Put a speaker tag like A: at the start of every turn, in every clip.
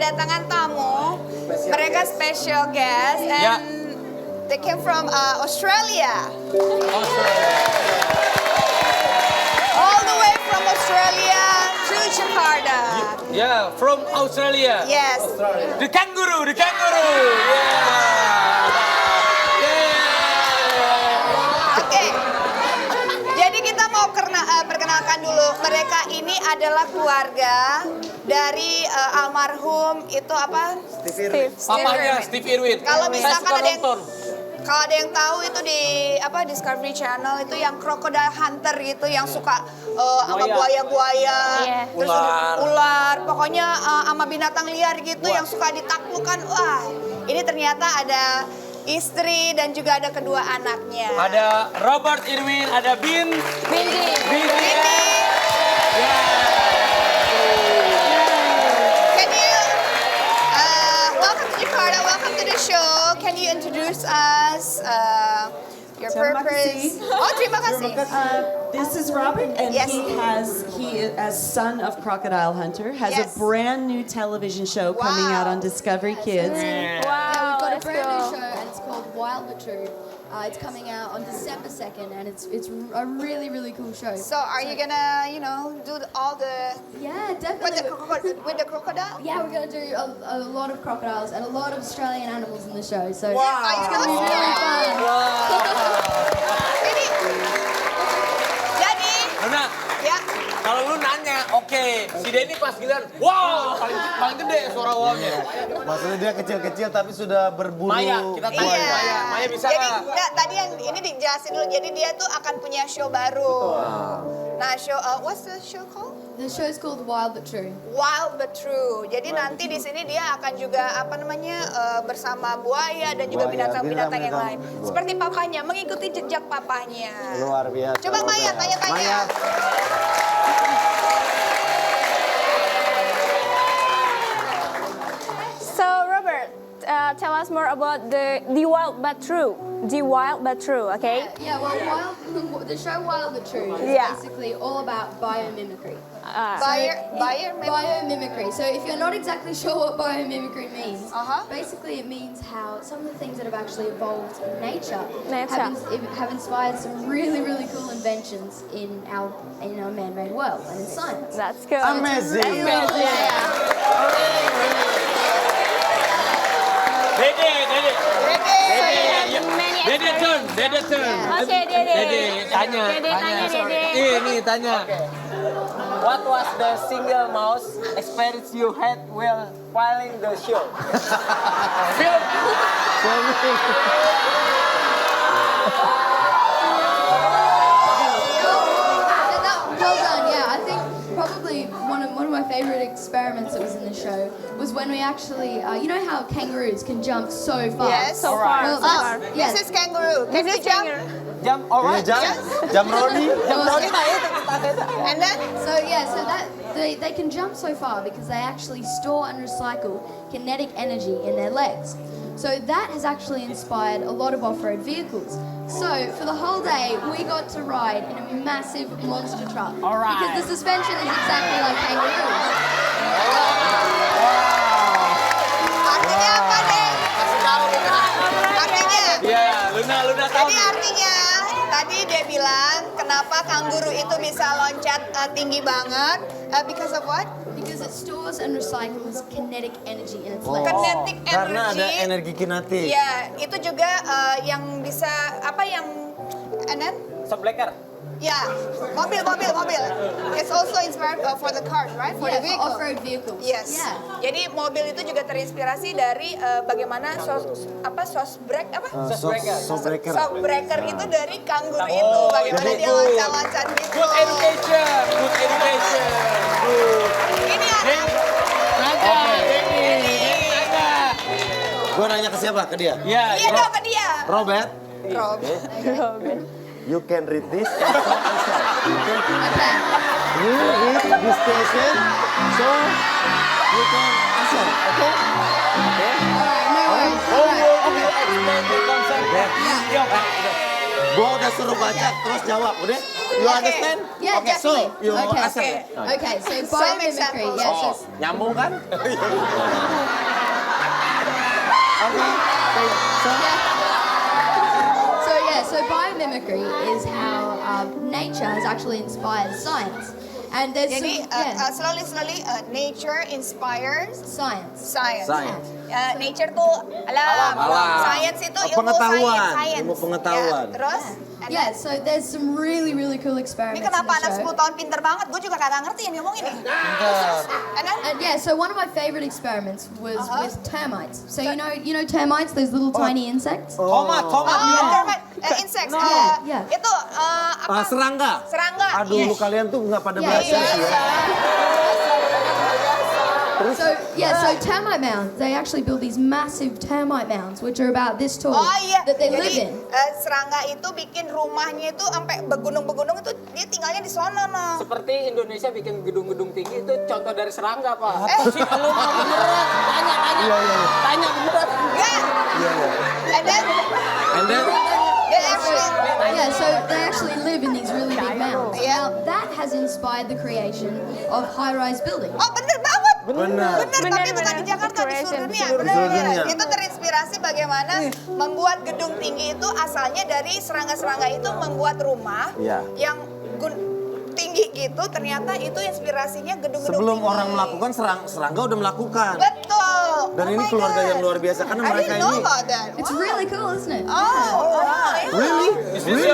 A: kedatangan tamu. Mereka special guest and they came from Australia. All the way from Australia to Jakarta.
B: Yeah, from Australia.
A: Yes.
B: The kangaroo. Yeah.
A: Oke. Jadi kita mau perkenalkan dulu. Mereka ini adalah keluarga dari almarhum itu apa?
C: Steve Irwin.
B: Papanya Steve Irwin.
A: Kalau misalkan
B: Saya suka
A: ada yang
B: nonton.
A: kalau ada yang tahu itu di Discovery Channel itu yang crocodile hunter gitu yang suka sama buaya-buaya, terus ular, pokoknya sama binatang liar gitu yang suka ditaklukkan. Wah, ini ternyata ada istri dan juga ada kedua anaknya.
B: Ada Robert Irwin, ada Bindi.
A: Can you welcome to Jakarta, welcome to the show. Can you introduce us your
D: Terima
A: purpose?
D: kasih.
A: Oh, terima kasih.
D: This is Robert, and
A: Yes.
D: he is, as son of Crocodile Hunter, has
A: Yes.
D: a brand new television show coming out on Discovery Kids.
E: Yeah, we've got a brand new show and it's called Wild but True. It's coming out on December 2nd and it's a really, really cool show.
A: So are you gonna, do all the
E: Yeah,
A: with
E: definitely.
A: the crocodile?
E: Yeah, we're going to do a lot of crocodiles and a lot of Australian animals in the show. So
A: Are you
E: it's going to be really fun.
A: Ini, jadi,
B: Luna,
A: ya,
B: kalau lu nanya, oke, si Denny pas giliran, wow, paling gede suara wow-nya.
C: Maksudnya dia kecil-kecil tapi sudah berbulu.
B: Maya, kita tahu
A: iya.
B: Maya bisa
A: Jadi
B: nggak?
A: enggak, tadi yang ini dijelasin dulu. Jadi dia tuh akan punya show baru. Nah, show what's the show called?
E: The show's called Wild but True.
A: Wild but True. Jadi nanti di sini dia akan juga bersama buaya dan juga
C: Buaya,
A: binatang-binatang yang lain.
C: binatang.
A: Seperti papanya, mengikuti jejak papanya.
C: Luar biasa.
A: Coba Maya,
C: Robert.
A: tanya-tanya.
C: Maya.
F: So Robert, tell us more about the Wild but True. The Wild but True, okay?
E: Yeah, well, the show Wild but True is
F: Yeah.
E: basically all about biomimicry. Biomimicry. So if you're not exactly sure what biomimicry means, basically it means how some of the things that have actually evolved in nature, have inspired some really, really cool inventions in our man-made world and in science.
F: That's good.
C: Amazing.
B: Dede turn.
F: Oke, Dede.
B: Dede, tanya. Ini tanya.
G: What was the single most experience you had while filing the show?
E: Well done, yeah. I think probably one of my favorite experiments that was in the show was when we actually, you know how kangaroos can jump so far?
A: Yes.
F: So far.
E: Well,
F: So far.
A: This is kangaroo. Can you jump?
G: Jump, alright.
C: Jam Roni.
A: And then?
E: So that they can jump so far because they actually store and recycle kinetic energy in their legs. So that has actually inspired a lot of off-road vehicles. So for the whole day, we got to ride in a massive monster truck.
G: All right.
E: Because the suspension is exactly like kangaroos.
A: Artinya apa deh? Artinya?
B: Ya, Luna tahu.
A: Jadi artinya tadi dia bilang kenapa kanguru itu bisa loncat tinggi banget? Because of what?
E: Because it stores and recycles kinetic energy in its legs.
A: Kinetic energy.
C: Karena ada energi kinetik.
A: Ya, itu juga yang bisa and then?
G: Sebleker.
A: Ya, mobil. It's also inspired for the cars, right? For the
E: Yeah, for
A: vehicle.
E: off-road vehicles.
A: Yes.
E: Yeah.
A: Jadi mobil itu juga terinspirasi dari bagaimana shockbreaker
C: Shockbreaker.
A: itu dari kanguru itu, bagaimana
B: itu
A: dia
B: good.
A: loncat-loncat gitu.
B: Good education. Good.
A: Ini anak.
C: Gue nanya ke siapa? Ke dia.
B: Ya,
A: Iya dong ke dia.
C: Robert,
A: Rob.
C: you can read this.
E: Okay.
C: You read this station, so you can answer. Okay?
E: Alright, no worries. Alright.
C: Gue udah suruh baca, terus jawab. Udah? You understand?
E: Yeah,
C: Okay, so
E: definitely.
C: you
E: Okay.
C: accept.
E: Okay, so
A: Some
E: biomimicry.
A: examples.
E: Yeah, so
G: Nyambung kan?
E: So biomimicry is how nature has actually inspired science. And there's
A: Jadi
E: some,
A: slowly nature inspires
E: science.
A: science.
G: Science.
A: Nature tuh alam.
G: Alam.
A: Science itu ilmu
C: Pengetahuan,
A: science.
C: ilmu pengetahuan.
A: Ya, terus? and
E: Yeah,
A: then-
E: so there's some really cool
A: Ini
E: experiments
A: kenapa
E: in the
A: anak
E: show.
A: 10 tahun pinter banget? Gue juga kagak ngerti yang ngomongin nih. And then?
E: And yeah, so one of my favorite experiments was with termites. So you know termites, those little tiny insects?
G: Tomat.
A: Termite, insects.
E: Yeah.
A: Itu apa?
C: Serangga.
A: Serangga.
C: Aduh,
A: yes.
C: lu kalian tuh nggak pada
E: Yeah,
C: belajar sih ya.
E: So termite mounds, they actually build these massive termite mounds, which are about this tall,
A: Oh iya,
E: that they live
A: jadi
E: in.
A: serangga itu bikin rumahnya itu sampai begunung-begunung itu dia tinggalnya di sono no.
G: Seperti Indonesia bikin gedung-gedung tinggi itu contoh dari serangga, Pak.
C: Iya, iya.
G: Tanya beneran.
A: Enggak.
C: Iya, iya.
A: And then
C: And then,
A: they actually
E: Yeah, so they actually live in these really big mounds.
A: Yeah.
E: Now that has inspired the creation of high-rise buildings.
A: Oh bener banget.
C: benar.
A: Bener, tapi bukan di Jakarta, di seluruh dunia.
C: Seluruh dunia.
A: Itu terinspirasi bagaimana membuat gedung tinggi itu asalnya dari serangga-serangga itu membuat rumah
C: Iya.
A: yang tinggi gitu. Ternyata itu inspirasinya gedung-gedung
C: Sebelum
A: tinggi.
C: orang melakukan, serangga udah melakukan.
A: Betul.
C: Dan
A: Oh
C: ini
A: my
C: keluarga
A: God.
C: yang luar biasa karena
A: I
C: mereka
A: didn't know
C: ini
A: about that.
E: It's
A: Wow.
E: really cool, isn't it?
A: Oh, wow.
C: really Takades is there.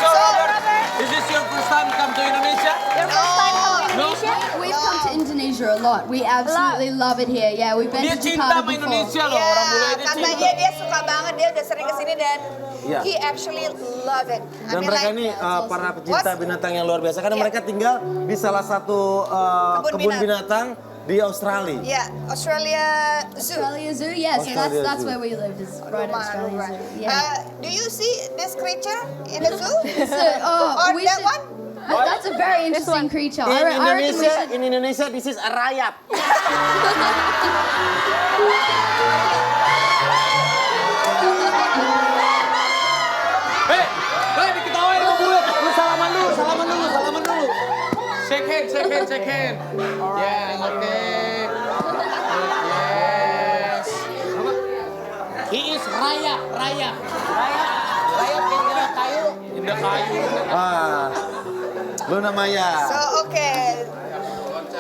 B: So Robert, is this your first time come to Indonesia?
F: Your first time come to Indonesia?
E: We've come to Indonesia a lot. We absolutely love it here. Yeah, we've been
B: Dia
E: to
B: cinta
E: Jakarta
B: sama
E: before.
B: Indonesia loh, orang bule dia
A: katanya
B: cinta.
A: dia suka banget, dia udah sering kesini dan
C: Iya.
A: he actually love it.
C: Dan mereka ini para pecinta binatang yang luar biasa karena
A: Iya.
C: mereka tinggal di salah satu
A: Kebun
C: kebun binatang di Australia.
A: Ya, Australia Zoo.
E: Australia Zoo, yeah. So
C: Australia
E: that's
C: Zoo.
E: where we lived, is right at
A: Rumah,
E: Australia
A: rumah.
E: Zoo. Yeah.
A: Do you see this creature in the zoo?
E: Oh,
A: Or
E: we
A: that
E: should-
A: one?
E: That's a very interesting creature.
C: In
E: I reckon we
C: Indonesia,
E: should.
C: in Indonesia this is a rayap.
B: Hei, diketawain sama bule. Lu salaman dulu. Shake hand. Yeah, oke. Yes. Apa? He is rayap.
G: Rayap indah kayu.
B: Indah kayu.
C: Luna Maya.
A: So, okay.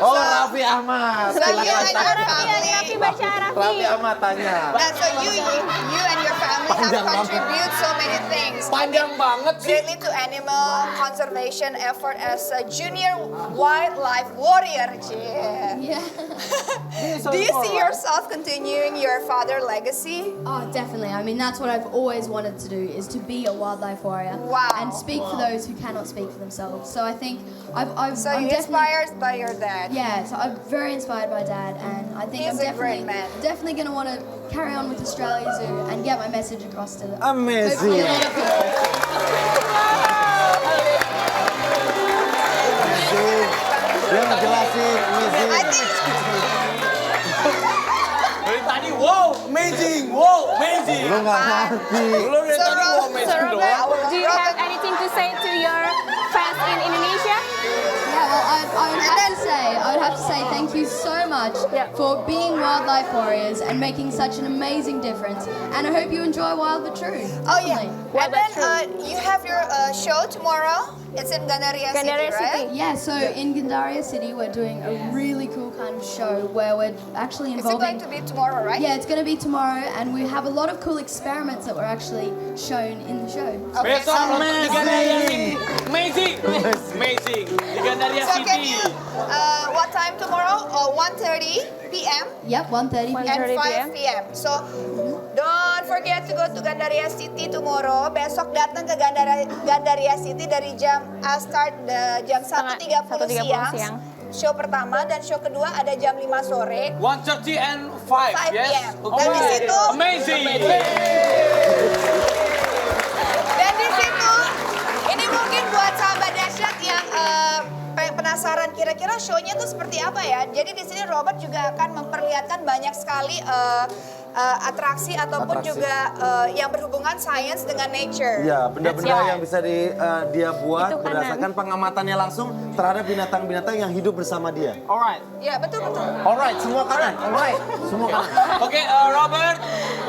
C: Oh, Raffi Ahmad.
A: So you and your
F: Raffi
A: family,
F: baca Raffi.
C: Raffi Ahmad tanya.
A: so you and your family have
C: Panjang banget.
A: contributed so many things.
B: Panjang banget sih.
A: Greatly to animal conservation effort as a junior wildlife warrior. Yeah.
E: Yeah.
A: Do you see yourself continuing your father legacy?
E: Oh, definitely. I mean, that's what I've always wanted to do, is to be a wildlife warrior.
A: Wow.
E: And speak for those who cannot speak for themselves. So I think
A: So
E: I'm
A: you're
E: definitely.
A: inspired by your dad.
E: Yeah, so I'm very inspired by Dad, and I think
A: He's
E: I'm
A: a great man.
E: definitely going to want to carry on with Australia Zoo and get my message across to them.
C: Amazing.
E: Hopefully a lot of people.
C: Amazing. Dia ngejelasin, amazing.
A: I think
B: Dari tadi, wow, amazing.
C: Lu nggak ngerti.
B: Lu dari
A: So,
B: tadi wow,
A: Rob-
B: amazing
F: So
B: doang.
F: Robert, do you have anything to say to your fans in Indonesia?
E: Yeah, well, I would have to say thank you so much
F: Yeah.
E: for being wildlife warriors and making such an amazing difference. And I hope you enjoy Wild but True.
A: Oh yeah.
E: Definitely.
A: And then you have your show tomorrow. It's in Gandaria
F: Gandaria
A: City, right?
F: City.
E: Yeah, so in Gandaria City, we're doing a really cool kind of show where we're actually
A: Is it going
E: involving.
A: to be tomorrow, right?
E: Yeah, it's going to be tomorrow, and we have a lot of cool experiments that were actually shown in the show.
A: Okay,
B: Besok nonton di Gandaria City. Amazing. Di Gandaria
A: So can
B: City.
A: you, what time tomorrow? 1:30 p.m.
E: Yep, 1:30 p.m.
A: and
F: 1:30
A: 5 p.m. So don't forget to go to Gandaria City tomorrow. Besok datang ke Gandaria City dari start jam 1.30 siang. Show pertama dan show kedua ada jam 5 sore.
B: 1:30 and 5,
A: 5
B: yes?
A: p.m. Dan di situ
B: Amazing.
A: Dan di situ, ini mungkin buat sahabat dahsyat yang penasaran kira-kira show-nya tuh seperti apa ya. Jadi di sini Robert juga akan memperlihatkan banyak sekali atraksi ataupun juga yang berhubungan sains dengan nature.
C: Ya, benda-benda yang bisa dia buat
F: Itu kanan.
C: berdasarkan pengamatannya langsung terhadap binatang-binatang yang hidup bersama dia.
G: Alright.
A: Ya, betul.
C: Alright, semua kanan. Alright, semua kanan.
B: Oke, Robert.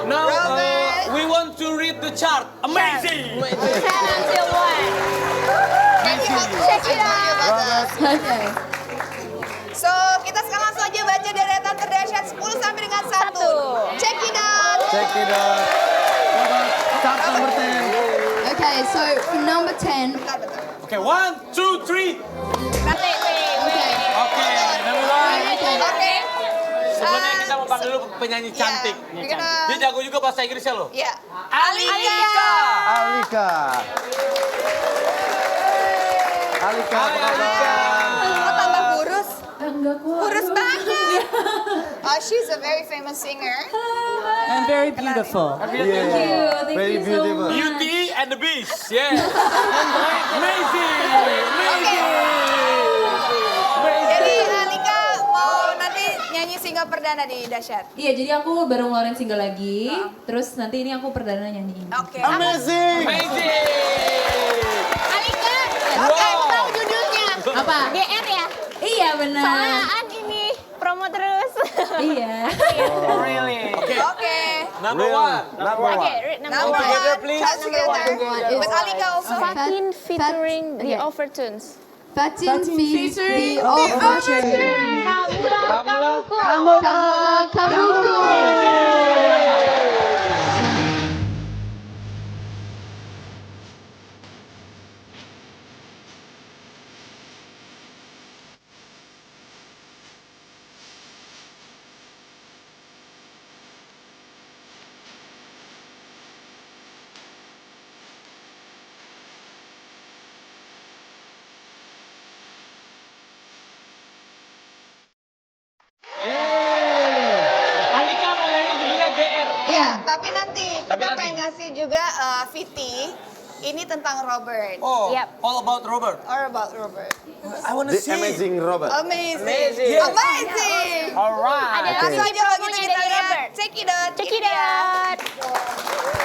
B: Now
A: Robert.
B: we want to read the chart. Amazing.
F: 10 until 1.
A: Check it out.
E: Okay.
A: So, kita sekarang langsung aja baca deretan terdahsyat 10 sampai dengan 1. Check it out.
C: Check it out. Start number 10.
E: Okay, so for number 10.
B: Oke, 1, 2, 3.
E: Okay.
B: Oke, number 1.
A: Oke.
B: Sebelumnya kita mau panggil dulu penyanyi cantik. Dia jago juga bahasa Inggrisnya loh.
A: Ya.
B: Alika.
C: Alika. Alika, apa kabar?
A: Kok tambah kurus?
E: Enggak kuat.
A: Kurus banget. She's a very famous singer.
D: And very beautiful.
C: Yeah. Very beautiful.
B: Beauty and the Beast. Yeah. Amazing. Amazing.
A: Jadi Alika mau nanti nyanyi single perdana di Dahsyat.
H: Iya, jadi aku baru ngeluarin single lagi. Terus nanti ini aku perdana nyanyiin.
A: Oke.
C: Amazing.
B: Amazing.
F: Alika,
A: Oke, tahu judulnya.
H: Apa?
F: GR ya?
H: Iya, benar.
F: Soalnya An ini promo terus.
H: Iya.
G: Oh, really?
A: Oke.
B: Number 1.
C: Number
F: Oke,
C: one.
F: read
A: Number
F: number 1.
B: together,
A: 1.
B: please.
A: Shout together. With Alika also.
F: Fatin featuring
E: Fat-
F: the
E: okay.
F: Overtones.
E: Fatin feeds the overture. Kamuku.
B: Alika mau nyanyi judulnya GR.
A: Ya, tapi nanti kita pengen ngasih juga Viti. Ini tentang Robert.
B: Oh,
F: Yep.
B: all about Robert.
A: Or about Robert.
B: I wanna
C: The
B: see.
C: Amazing Robert.
A: Amazing.
G: Amazing.
A: Amazing.
G: Alright.
F: Ada
A: Langsung
F: lagi
A: aja kalau gitu
F: promonya
A: kita
F: dari
A: lihat.
F: Robert.
A: Check it out.
F: Check
A: Ini
F: it
A: dia.
F: out.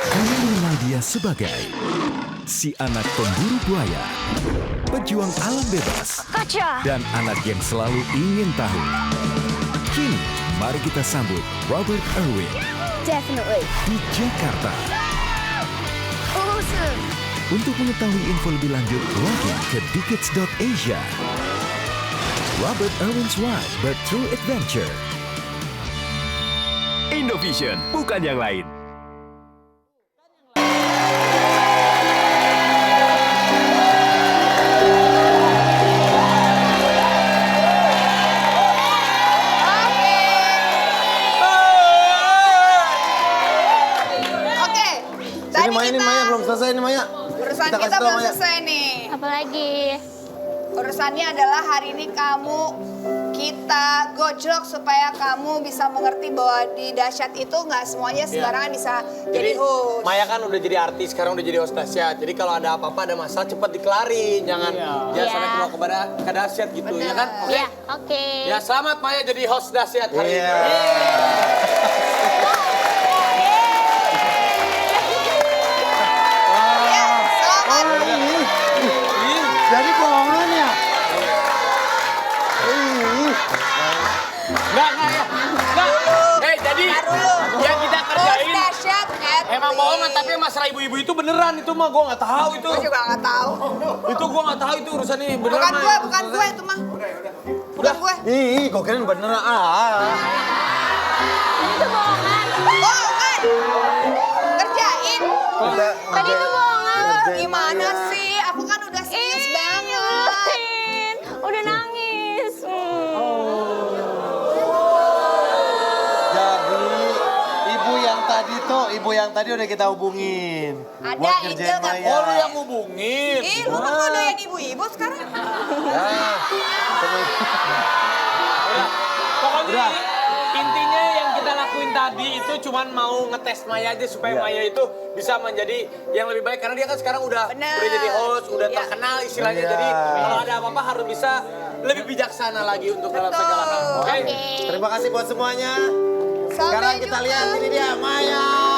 I: Kami mengenal dia sebagai si anak pemburu buaya, pejuang alam bebas,
F: Kaca.
I: dan anak yang selalu ingin tahu. Kini, mari kita sambut Robert Irwin
F: Definitely.
I: di Jakarta.
F: Awesome.
I: Untuk mengetahui info lebih lanjut, login ke Dukets.asia. Robert Irwin's Wild but True Adventure.
J: Indovision, bukan yang lain.
A: Oke.
C: Ini
A: Tadi
C: Maya, ini
A: kita
C: Maya belum selesai ini Maya.
A: urusan
C: Kita
A: kita
C: kasih tahu,
A: belum
C: Maya.
A: selesai nih.
F: Apalagi?
A: Urusannya adalah hari ini kita gojlok supaya kamu bisa mengerti bahwa di Dahsyat itu nggak semuanya sembarangan bisa jadi host.
B: Maya kan udah jadi artis, sekarang udah jadi host Dahsyat. Jadi kalau ada apa-apa, ada masalah, cepat dikelarin. Jangan sampai
F: Iya.
B: kebawa ke Dahsyat gitu, ya kan? Oke?
F: Ya, oke.
B: Ya, selamat Maya jadi host Dahsyat hari
C: Iya.
B: ini.
A: Ya, selamat.
C: Jadi bohongan ya? Ih.
B: Enggak ya. Enggak. Jadi yang kita
A: Host
B: kerjain
A: Dahsyat at
B: emang
A: Leeds.
B: bohongan, tapi masalah ibu-ibu itu beneran. Itu mah gue nggak tahu itu.
A: Gue juga nggak tahu.
B: Itu gue nggak tahu itu urusannya beneran.
A: Bukan
B: Maya.
A: gue itu mah. Bukan gue.
C: Ih, kok kirain beneran.
F: Itu bohongan.
A: Bohongan. Kerjain.
F: Tadi itu bohongan.
A: Gimana sih? Aku kan udah serius banget.
F: Nyusahin. Udah nangis.
C: Jadi, ibu yang tadi udah kita hubungin.
A: Ada
C: Buat
A: Angel
C: kerjain
A: nggak?
C: Maya.
B: Oh, lu yang hubungin.
A: Ih, lu mah udah yang ibu-ibu sekarang.
C: Ya,
B: Pokoknya intinya yang kita lakuin tadi itu cuman mau ngetes Maya aja supaya
C: Iya.
B: Maya itu bisa menjadi yang lebih baik karena dia kan sekarang udah
A: Bener.
B: jadi host, udah
A: Iya.
B: terkenal istilahnya.
C: Iya.
B: Jadi kalau ada apa-apa harus bisa lebih bijaksana lagi untuk dalam segala hal. Oke?
F: Oke.
C: Terima kasih buat semuanya. Sekarang kita lihat ini dia Maya.